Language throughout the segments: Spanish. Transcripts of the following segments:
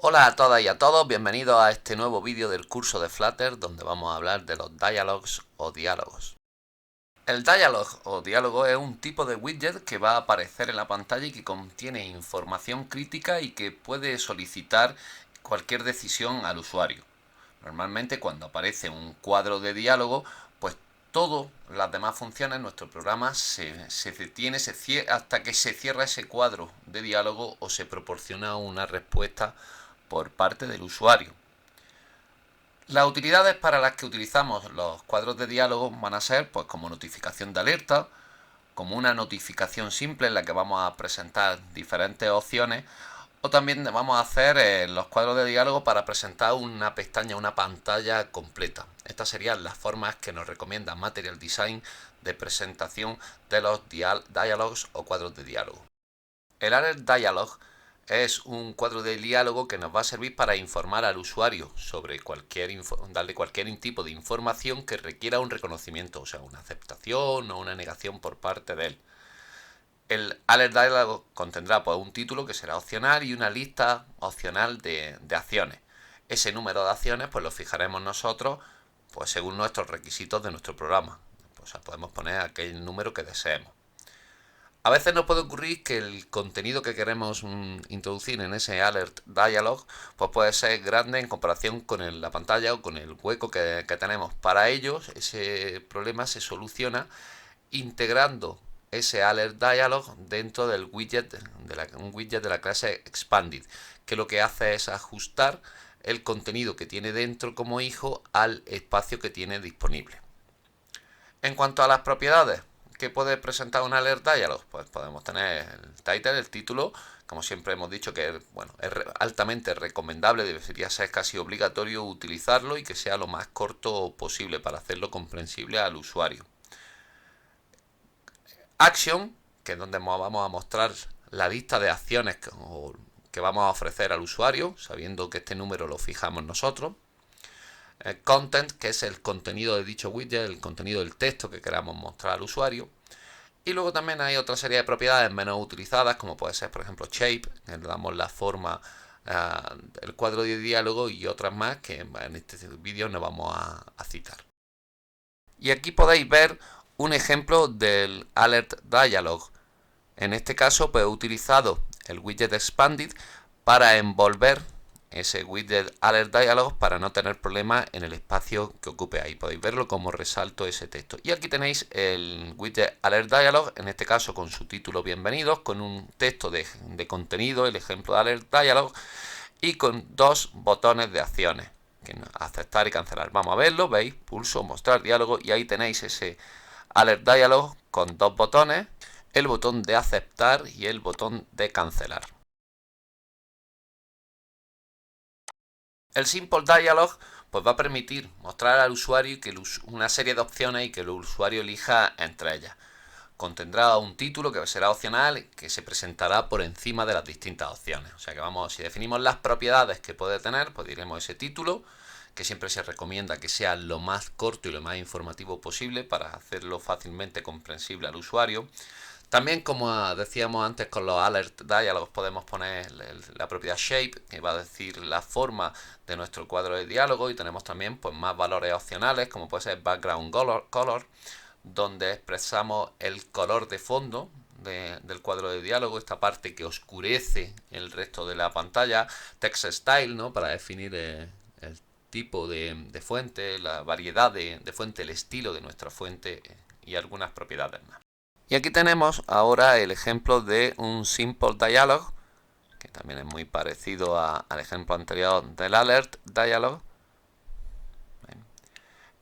Hola a todas y a todos, bienvenidos a este nuevo vídeo del curso de Flutter donde vamos a hablar de los dialogs o diálogos. El dialog o diálogo es un tipo de widget que va a aparecer en la pantalla y que contiene información crítica y que puede solicitar cualquier decisión al usuario. Normalmente cuando aparece un cuadro de diálogo, pues todas las demás funciones en nuestro programa se detiene hasta que se cierra ese cuadro de diálogo o se proporciona una respuesta por parte del usuario. Las utilidades para las que utilizamos los cuadros de diálogo van a ser pues como notificación de alerta, como una notificación simple en la que vamos a presentar diferentes opciones, o también vamos a hacer los cuadros de diálogo para presentar una pestaña, una pantalla completa. Estas serían las formas que nos recomienda Material Design de presentación de los diálogos o cuadros de diálogo. El Alert Dialog es un cuadro de diálogo que nos va a servir para informar al usuario sobre darle cualquier tipo de información que requiera un reconocimiento, o sea, una aceptación o una negación por parte de él. El Alert Dialog contendrá pues, un título que será opcional y una lista opcional de acciones. Ese número de acciones pues lo fijaremos nosotros pues, según nuestros requisitos de nuestro programa. O sea, podemos poner aquel número que deseemos. A veces nos puede ocurrir que el contenido que queremos introducir en ese alert dialog pues puede ser grande en comparación con la pantalla o con el hueco que tenemos. Para ello, ese problema se soluciona integrando ese alert dialog dentro del widget un widget de la clase expanded, que lo que hace es ajustar el contenido que tiene dentro como hijo al espacio que tiene disponible. En cuanto a las propiedades que puede presentar un alert dialog, pues podemos tener el title, el título, como siempre hemos dicho que bueno, es altamente recomendable, debería ser casi obligatorio utilizarlo y que sea lo más corto posible para hacerlo comprensible al usuario. Action, que es donde vamos a mostrar la lista de acciones que vamos a ofrecer al usuario, sabiendo que este número lo fijamos nosotros. Content, que es el contenido de dicho widget, el contenido del texto que queramos mostrar al usuario. Y luego también hay otra serie de propiedades menos utilizadas, como puede ser, por ejemplo, shape, que le damos la forma, el cuadro de diálogo y otras más que en este vídeo no vamos a citar. Y aquí podéis ver un ejemplo del Alert Dialog. En este caso, pues he utilizado el widget Expanded para envolver ese widget Alert Dialog para no tener problemas en el espacio que ocupe ahí. Podéis verlo como resalto ese texto. Y aquí tenéis el widget Alert Dialog, en este caso con su título Bienvenidos, con un texto de contenido, el ejemplo de Alert Dialog, y con dos botones de acciones, que aceptar y cancelar. Vamos a verlo, veis, pulso, mostrar diálogo, y ahí tenéis ese Alert Dialog con dos botones, el botón de aceptar y el botón de cancelar. El Simple Dialog pues va a permitir mostrar al usuario una serie de opciones y que el usuario elija entre ellas. Contendrá un título que será opcional, que se presentará por encima de las distintas opciones. O sea que si definimos las propiedades que puede tener, pues diremos ese título, que siempre se recomienda que sea lo más corto y lo más informativo posible para hacerlo fácilmente comprensible al usuario. También, como decíamos antes con los alert dialogs, podemos poner la propiedad shape, que va a decir la forma de nuestro cuadro de diálogo, y tenemos también pues, más valores opcionales, como puede ser background color, donde expresamos el color de fondo del cuadro de diálogo, esta parte que oscurece el resto de la pantalla. Text style, ¿no? Para definir el tipo de fuente, la variedad de fuente, el estilo de nuestra fuente y algunas propiedades más. Y aquí tenemos ahora el ejemplo de un Simple Dialog, que también es muy parecido al ejemplo anterior del Alert Dialog.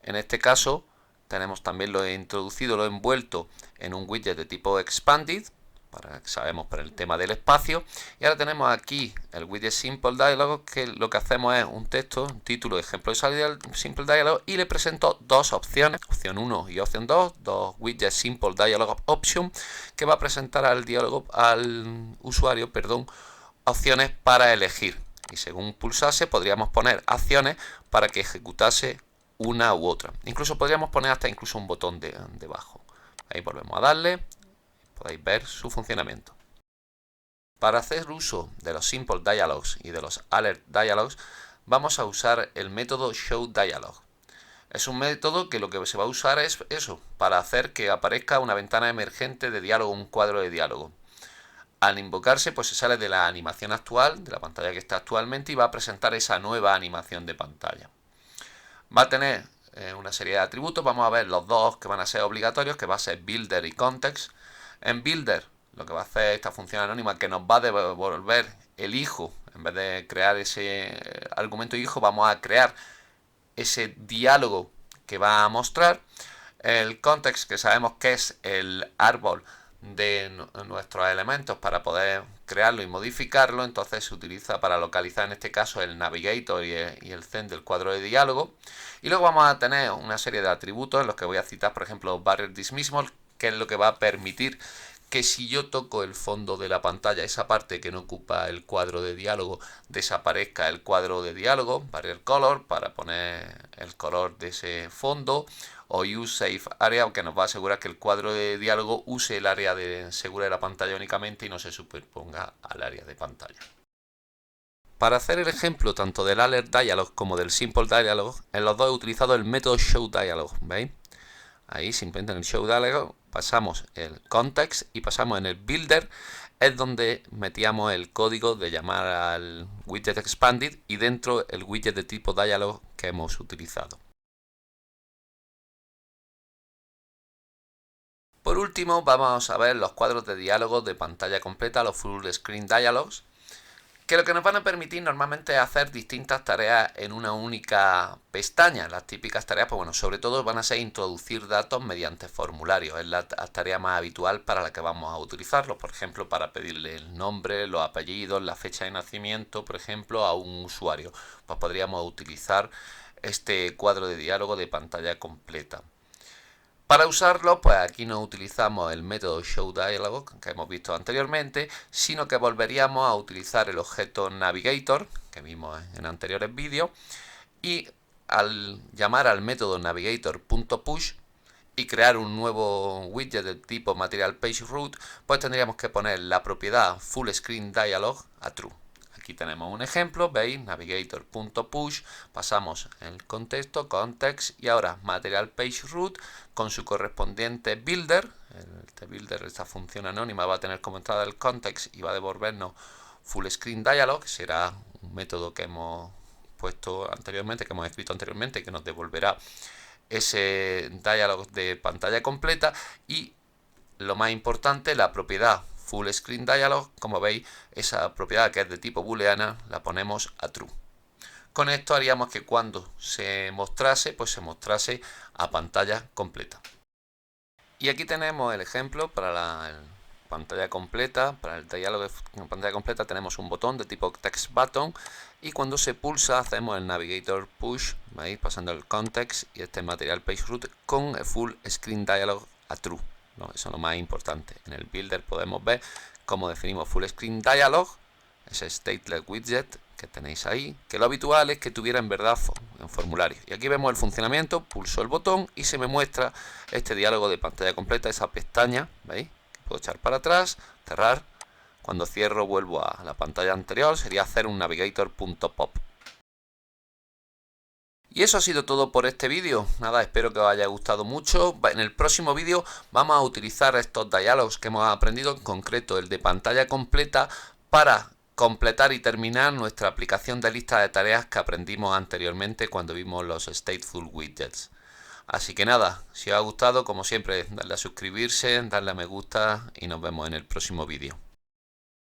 En este caso tenemos también lo he introducido, lo he envuelto en un widget de tipo Expanded, para que sabemos por el tema del espacio. Y ahora tenemos aquí el widget Simple Dialog, que lo que hacemos es un texto, un título, ejemplo de Simple Dialog, y le presento dos opciones, opción 1 y opción 2, dos widgets Simple Dialog Option, que va a presentar al usuario, opciones para elegir. Y según pulsase podríamos poner acciones para que ejecutase una u otra. Incluso podríamos poner hasta un botón debajo. Ahí volvemos a darle, podéis ver su funcionamiento. Para hacer uso de los Simple Dialogs y de los Alert Dialogs, vamos a usar el método ShowDialog. Es un método que lo que se va a usar es eso, para hacer que aparezca una ventana emergente de diálogo, un cuadro de diálogo. Al invocarse, pues se sale de la animación actual, de la pantalla que está actualmente, y va a presentar esa nueva animación de pantalla. Va a tener una serie de atributos. Vamos a ver los dos que van a ser obligatorios, que va a ser Builder y Context. En Builder, lo que va a hacer esta función anónima, que nos va a devolver el hijo. En vez de crear ese argumento hijo, vamos a crear ese diálogo que va a mostrar. El Context, que sabemos que es el árbol de nuestros elementos para poder crearlo y modificarlo, entonces se utiliza para localizar en este caso el navigator y el zen del cuadro de diálogo. Y luego vamos a tener una serie de atributos en los que voy a citar, por ejemplo, Barrier Dismissal, que es lo que va a permitir que si yo toco el fondo de la pantalla, esa parte que no ocupa el cuadro de diálogo, desaparezca el cuadro de diálogo. Barrier Color, para poner el color de ese fondo, o Use Safe Area, que nos va a asegurar que el cuadro de diálogo use el área segura de la pantalla únicamente y no se superponga al área de pantalla. Para hacer el ejemplo tanto del Alert Dialog como del Simple Dialog, en los dos he utilizado el método ShowDialog, ¿veis? Ahí simplemente en el ShowDialog pasamos el Context y pasamos en el Builder, es donde metíamos el código de llamar al widget Expanded y dentro el widget de tipo Dialog que hemos utilizado. Por último, vamos a ver los cuadros de diálogo de pantalla completa, los Full Screen Dialogs, que lo que nos van a permitir normalmente es hacer distintas tareas en una única pestaña. Las típicas tareas, pues bueno, sobre todo van a ser introducir datos mediante formularios. Es la tarea más habitual para la que vamos a utilizarlos. Por ejemplo, para pedirle el nombre, los apellidos, la fecha de nacimiento, por ejemplo, a un usuario. Pues podríamos utilizar este cuadro de diálogo de pantalla completa. Para usarlo, pues aquí no utilizamos el método ShowDialog que hemos visto anteriormente, sino que volveríamos a utilizar el objeto Navigator que vimos en anteriores vídeos, y al llamar al método Navigator.push y crear un nuevo widget del tipo Material Page Root, pues tendríamos que poner la propiedad Full Screen Dialog a True. Aquí tenemos un ejemplo, veis, navigator.push, pasamos el contexto, context, y ahora material page root con su correspondiente builder. Este builder, esta función anónima, va a tener como entrada el context y va a devolvernos full screen dialog, que será un método que hemos puesto anteriormente, que hemos escrito anteriormente, que nos devolverá ese dialog de pantalla completa. Y lo más importante, la propiedad Full Screen Dialog, como veis, esa propiedad que es de tipo booleana la ponemos a true. Con esto haríamos que cuando se mostrase, pues se mostrase a pantalla completa. Y aquí tenemos el ejemplo para la pantalla completa. Para el diálogo de pantalla completa tenemos un botón de tipo text button, y cuando se pulsa hacemos el navigator push, ¿veis? Pasando el context y este material page root con el full screen dialog a true. No, eso es lo más importante. En el builder podemos ver cómo definimos full screen dialog, ese stateless widget que tenéis ahí, que lo habitual es que tuviera en verdad en formulario. Y aquí vemos el funcionamiento, pulso el botón y se me muestra este diálogo de pantalla completa, esa pestaña, ¿veis? Que puedo echar para atrás, cerrar. Cuando cierro vuelvo a la pantalla anterior, sería hacer un navigator.pop. Y eso ha sido todo por este vídeo. Nada, espero que os haya gustado mucho. En el próximo vídeo vamos a utilizar estos diálogos que hemos aprendido, en concreto el de pantalla completa, para completar y terminar nuestra aplicación de lista de tareas que aprendimos anteriormente cuando vimos los stateful widgets. Así que nada, si os ha gustado, como siempre, darle a suscribirse, darle a me gusta y nos vemos en el próximo vídeo.